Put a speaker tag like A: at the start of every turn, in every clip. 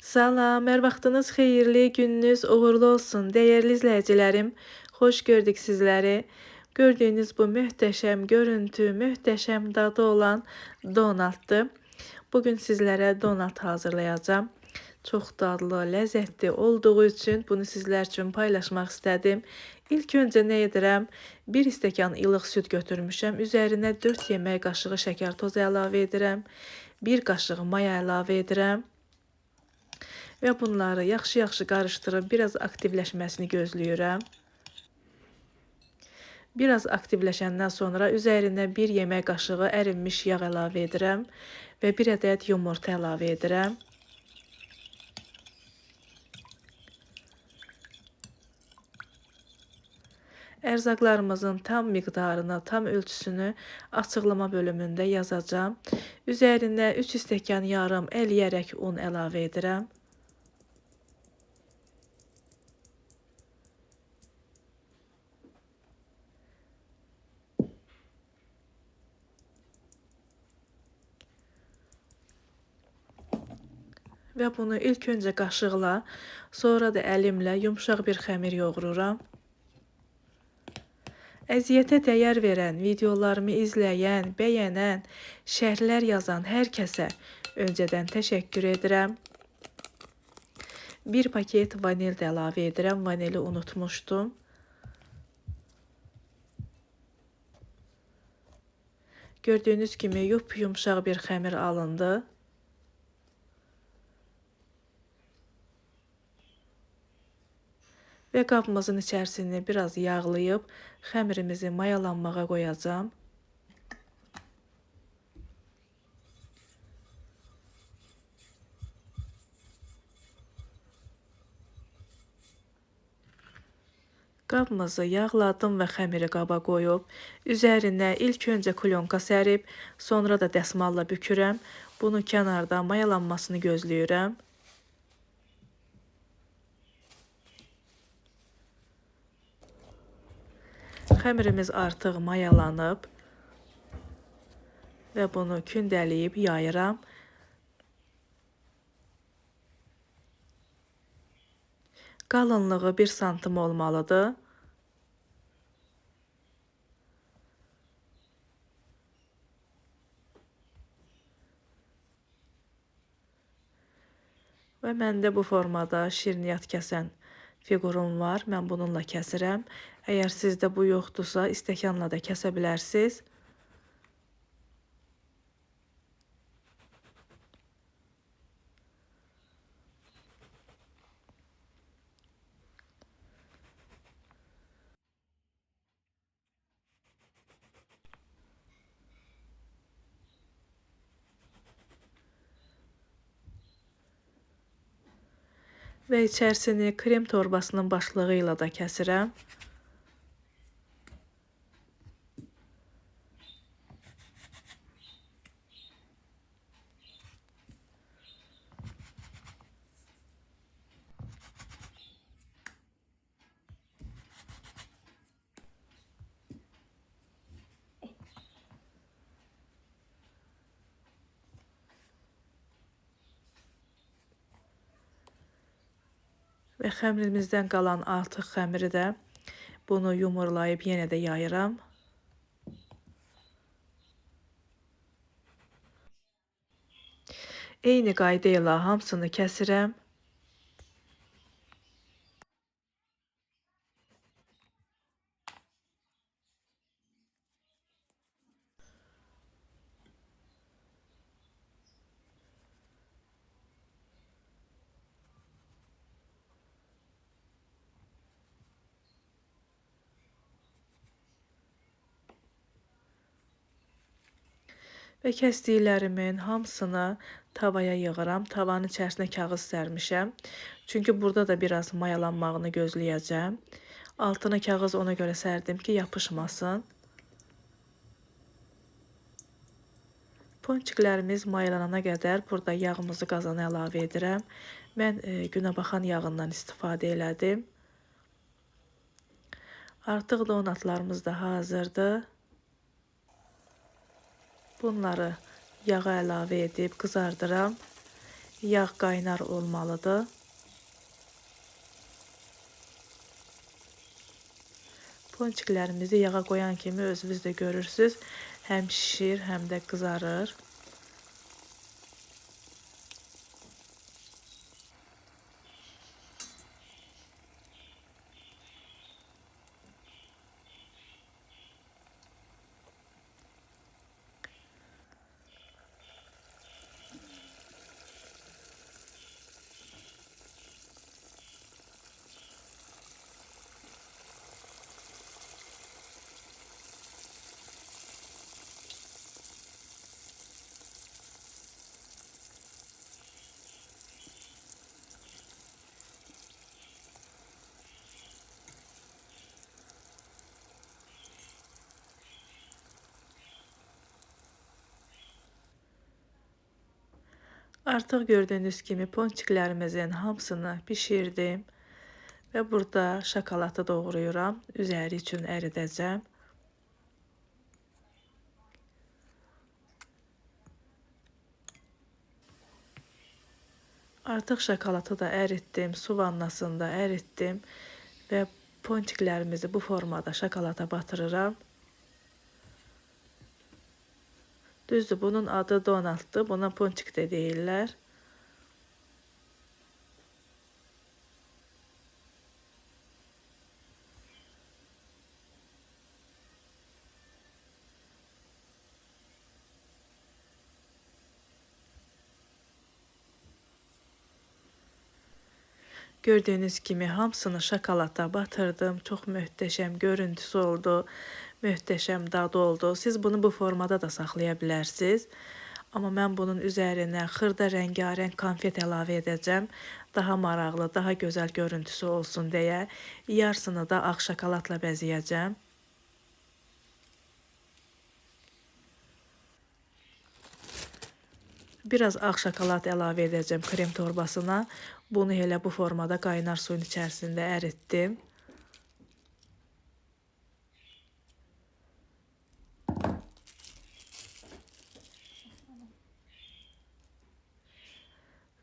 A: Salam, hər vaxtınız xeyirli, gününüz uğurlu olsun. Dəyərli izləyicilərim, xoş gördük sizləri. Gördüyünüz bu möhtəşəm görüntü, möhtəşəm dadı olan donatdır. Bugün sizlərə donat hazırlayacağım. Çox dadlı, ləzzətli olduğu üçün bunu sizlər üçün paylaşmaq istədim. İlk öncə nə edirəm? 1 stəkan ilıq süd götürmüşəm. Üzərinə 4 yemək qaşığı şəkər tozu əlavə edirəm. 1 qaşıq maya əlavə edirəm. Və bunları yaxşı-yaxşı qarışdırıb biraz aktivləşməsini gözləyirəm. Biraz aktivləşəndən sonra üzərinə 1 yemək qaşığı ərinmiş yağ əlavə edirəm və 1 ədəd yumurta əlavə edirəm. Ərzaqlarımızın tam miqdarını, tam ölçüsünü açıqlama bölümündə yazacağam. Üzərinə 3 stəkan yarım əliyərək un əlavə edirəm. Və bunu ilk öncə qaşıqla, sonra da əlimlə yumşaq bir xəmir yoğururam. Əziyyətə dəyər verən, videolarımı izləyən, bəyənən, şərhlər yazan hər kəsə öncədən təşəkkür edirəm. 1 paket vanil də əlavə edirəm, vanili unutmuşdum. Gördüyünüz kimi yumşaq bir xəmir alındı. Və qabımızın içərisini biraz yağlayıb xəmirimizi mayalanmağa qoyacağam. Qabımızı yağladım və xəmiri qaba qoyub, üzərinə ilk öncə kulyonka sərib, sonra da dəsmalla bükürəm. Bunu kənarda mayalanmasını gözləyirəm. Xəmirimiz artıq mayalanıb və bunu kündəliyib yayıram. Qalınlığı 1 sm olmalıdır. Və məndə bu formada şirniyyat kəsən figurum var. Mən bununla kəsirəm. Əgər sizdə bu yoxdursa, stəkanla da kəsə bilərsiniz. Və içərisini krem torbasının başlığı ilə də kəsirəm. Və xəmirimizdən qalan artıq xəmiri də bunu yumurlayıb yenə də yayıram. Eyni qayda ilə hamısını kəsirəm. Və kəsdiklərimin hamısını tavaya yığıram. Tavanın içərisinə kağız sərmişəm. Çünki burada da biraz mayalanmağını gözləyəcəm. Altına kağız ona görə sərdim ki, yapışmasın. Ponçiklərimiz mayalanana qədər burada yağımızı qazana əlavə edirəm. Mən günə baxan yağından istifadə elədim. Artıq donatlarımız da hazırdır. Bunları yağa əlavə edib qızardıram. Yağ qaynar olmalıdır. Ponçiklərimizi yağa qoyan kimi özünüz də görürsünüz. Həm şişir, həm də qızarır. Artıq gördüyünüz kimi ponçiklərimizin hamısını bişirdim və burada şokoladı doğrayıram. Üzəri üçün əridəcəm. Artıq şokoladı da əritdim, su vannasında əritdim və ponçiklərimizi bu formada şokolada batırıram. Düzdür, bunun adı donatdır, buna ponçik də deyirlər. Gördüyünüz kimi hamısını şokolada batırdım. Çox möhtəşəm görüntüsü oldu. Möhtəşəm dadı oldu. Siz bunu bu formada da saxlaya bilərsiniz. Amma mən bunun üzərinə xırda rəngarəng konfet əlavə edəcəm. Daha maraqlı, daha gözəl görüntüsü olsun deyə. Yarısını da ağ şokoladla bəzəyəcəm. Biraz ağ şokolad əlavə edəcəm krem torbasına. Bunu elə bu formada qaynar suyun içərisində əritdim.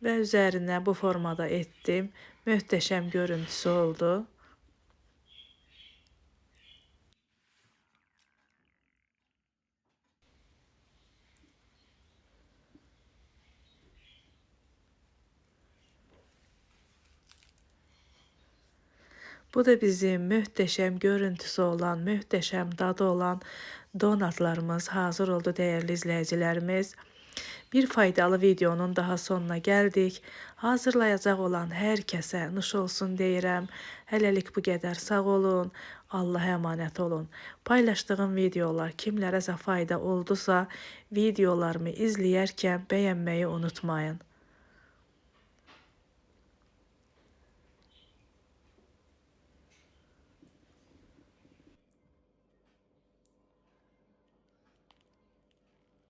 A: Və üzərinə bu formada etdim. Möhtəşəm görüntüsü oldu. Bu da bizim möhtəşəm görüntüsü olan, möhtəşəm dadı olan donatlarımız hazır oldu dəyərli izləyicilərimiz. Bir faydalı videonun daha sonuna gəldik. Hazırlayacaq olan hər kəsə nuş olsun deyirəm. Hələlik bu qədər, sağ olun, Allaha əmanət olun. Paylaşdığım videolar kimlərəsə fayda oldusa, videolarımı izləyərkən bəyənməyi unutmayın.